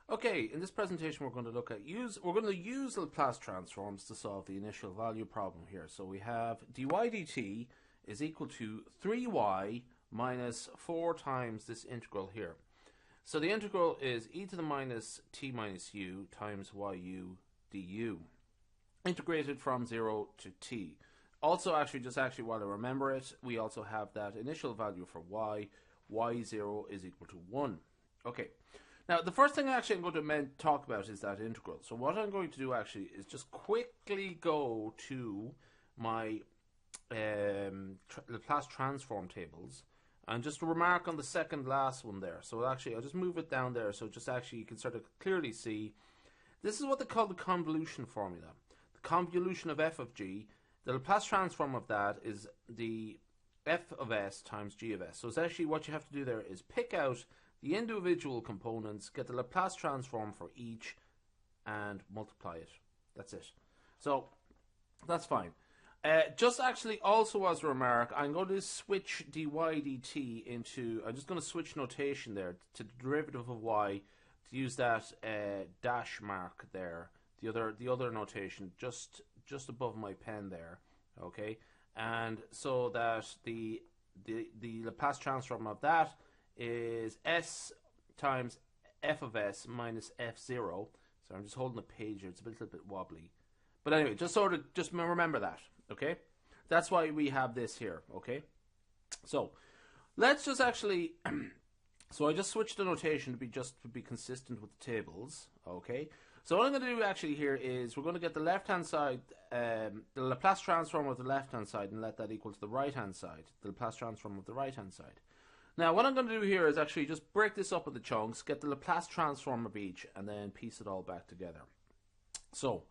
Okay, in this presentation we're going to look at we're going to use Laplace transforms to solve the initial value problem here. So we have dy dt is equal to 3y minus 4 times this integral here. So the integral is e to the minus t minus u times yu du, integrated from 0 to t. Also, actually while I remember it, we also have that initial value for y0 is equal to 1. Okay. Now, the first thing I'm going to talk about is that integral. So what I'm going to do actually is just quickly go to my Laplace transform tables and just remark on the second last one there. So actually, I'll just move it down there so just actually you can sort of clearly see. This is what they call the convolution formula. The convolution of f of g. The Laplace transform of that is the f of s times g of s. So it's actually what you have to do there is pick out the individual components, get the Laplace transform for each, and multiply it. That's it. So that's fine. Just actually also as a remark, I'm going to switch dy dt into, I'm just going to switch notation there to the derivative of y, to use that dash mark there, the other notation just above my pen there, okay? And so that the Laplace transform of that is s times f of s minus f0. So I'm just holding the page here. It's a little bit wobbly. But anyway, just remember that, okay? That's why we have this here, okay? So let's just actually, so I just switched the notation to be consistent with the tables, okay? So what I'm going to do actually here is we're going to get the left-hand side, the Laplace transform of the left-hand side and let that equal to the right-hand side, the Laplace transform of the right-hand side. Now, what I'm going to do here is actually just break this up into chunks, get the Laplace transform of each, and then piece it all back together. So,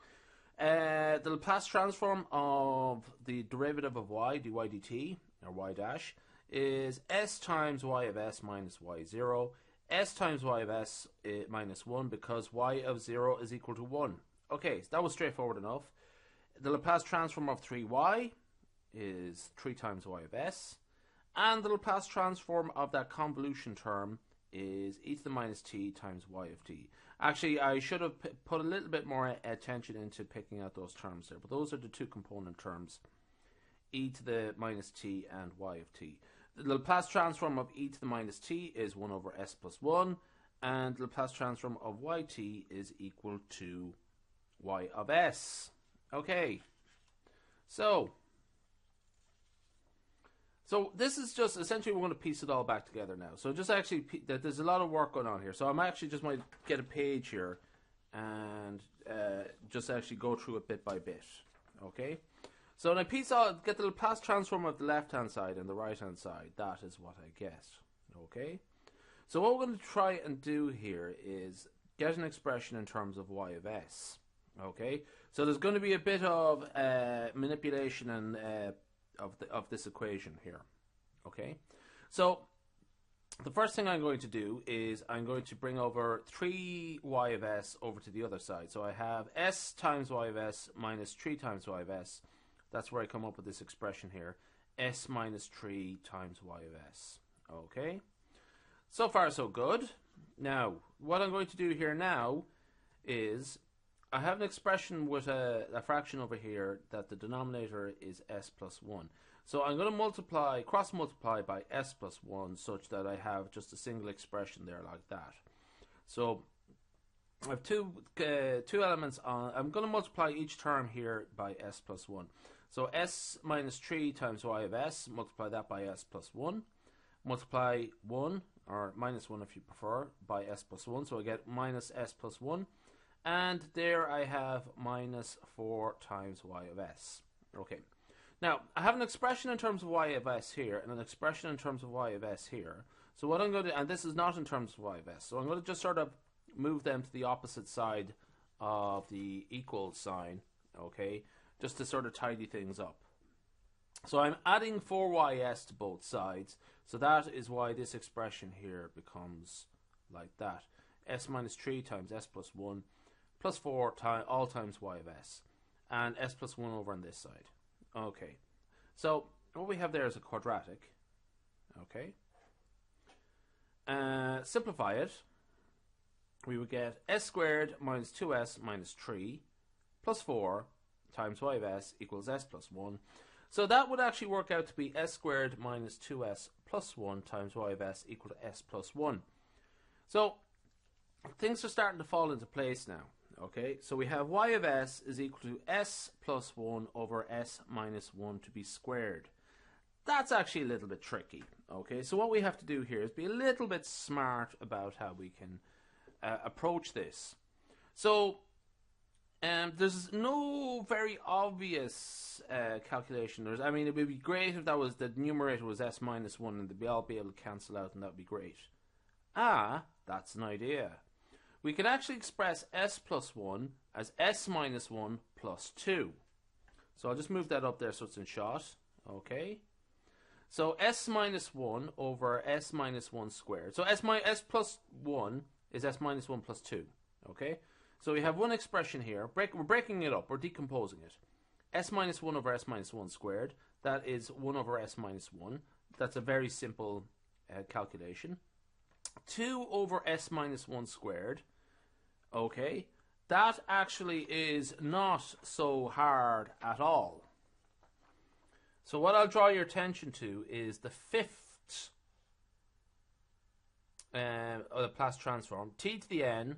the Laplace transform of the derivative of y, dy dt, or y dash, is s times y of s minus y0, s times y of s minus 1, because y of 0 is equal to 1. Okay, so that was straightforward enough. The Laplace transform of 3y is 3 times y of s. And the Laplace transform of that convolution term is e to the minus t times y of t. Actually, I should have put a little bit more attention into picking out those terms there. But those are the two component terms, e to the minus t and y of t. The Laplace transform of e to the minus t is 1 over s plus 1. And the Laplace transform of yt is equal to y of s. Okay. So this is just, essentially we're going to piece it all back together now. So just actually, there's a lot of work going on here. So I'm actually just might get a page here and just actually go through it bit by bit. Okay? So when I get the Laplace transform of the left-hand side and the right-hand side, that is what I get. Okay? So what we're going to try and do here is get an expression in terms of y of s. Okay? So there's going to be a bit of manipulation and of this equation here. Okay, so the first thing I'm going to do is I'm going to bring over 3y of s over to the other side. So I have s times y of s minus 3 times y of s. That's where I come up with this expression here, s minus 3 times y of s. Okay, so far so good. Now what I'm going to do here now is I have an expression with a fraction over here that the denominator is s plus 1. So I'm going to cross multiply by s plus 1 such that I have just a single expression there like that. So I have two elements on. I'm going to multiply each term here by s plus 1. So s minus 3 times y of s, multiply that by s plus 1. Multiply 1, or minus 1 if you prefer, by s plus 1. So I get minus s plus 1. And there I have minus 4 times y of s. Okay. Now, I have an expression in terms of y of s here, and an expression in terms of y of s here. So what I'm going to, and this is not in terms of y of s, so I'm going to just sort of move them to the opposite side of the equal sign, okay, just to sort of tidy things up. So I'm adding 4ys to both sides, so that is why this expression here becomes like that. S minus 3 times s plus 1 plus 4 all times y of s, and s plus 1 over on this side. Okay, so what we have there is a quadratic. Okay, simplify it. we would get s squared minus 2s minus 3 plus 4 times y of s equals s plus 1. So that would actually work out to be s squared minus 2s plus 1 times y of s equal to s plus 1. So things are starting to fall into place now. Okay, so we have y of s is equal to s plus 1 over s minus 1 to be squared. That's actually a little bit tricky. Okay, so what we have to do here is be a little bit smart about how we can approach this. So there's no very obvious calculation. I mean, it would be great if that was the numerator was s minus 1 and they'd all be able to cancel out, and that would be great. That's an idea. We can actually express s plus 1 as s minus 1 plus 2. So I'll just move that up there so it's in shot. Okay. So s minus 1 over s minus 1 squared. So s plus 1 is s minus 1 plus 2. Okay. So we have one expression here. We're breaking it up. We're decomposing it. S minus 1 over s minus 1 squared. That is 1 over s minus 1. That's a very simple calculation. 2 over s minus 1 squared. Okay. That actually is not so hard at all. So what I'll draw your attention to is the fifth of the Laplace transform, t to the n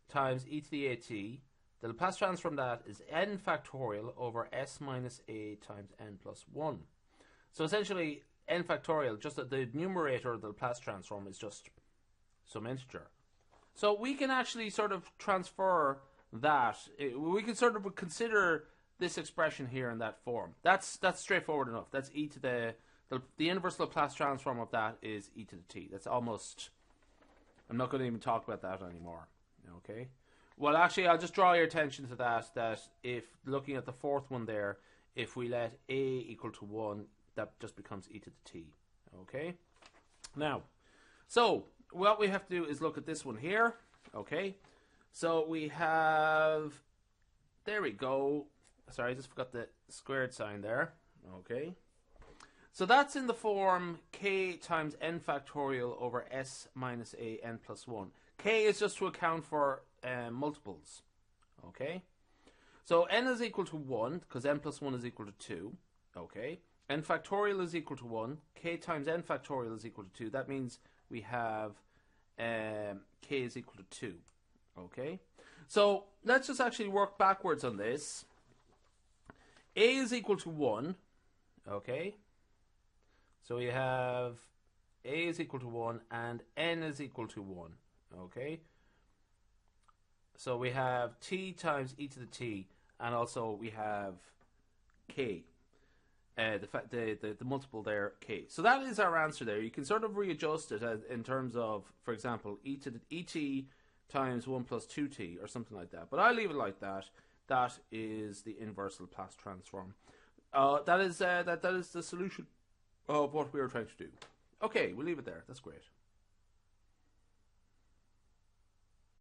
times e to the at. The Laplace transform that is n factorial over s minus a times n plus 1. So essentially, n factorial, just that the numerator of the Laplace transform is just some integer. So we can actually sort of transfer that. We can sort of consider this expression here in that form. That's straightforward enough. That's e to the inverse Laplace transform of that is e to the t. That's almost, I'm not going to even talk about that anymore. Okay. Well, actually, I'll just draw your attention to that if looking at the fourth one there, if we let a equal to 1, that just becomes e to the t. Okay. Now, so what we have to do is look at this one here. Okay. So we have, there we go. Sorry, I just forgot the squared sign there. Okay. So that's in the form k times n factorial over s minus a n plus 1. K is just to account for multiples. Okay. So n is equal to 1 because n plus 1 is equal to 2. Okay. N factorial is equal to 1. K times n factorial is equal to 2. That means we have k is equal to 2. Okay. So let's just actually work backwards on this. A is equal to 1. Okay. So we have a is equal to 1 and n is equal to 1. Okay. So we have t times e to the t, and also we have k. The multiple there, k. So that is our answer there. You can sort of readjust it in terms of, for example, e to the et times 1 plus 2t or something like that. But I leave it like that. That is the inverse Laplace transform. That is the solution of what we were trying to do. Okay, we'll leave it there. That's great.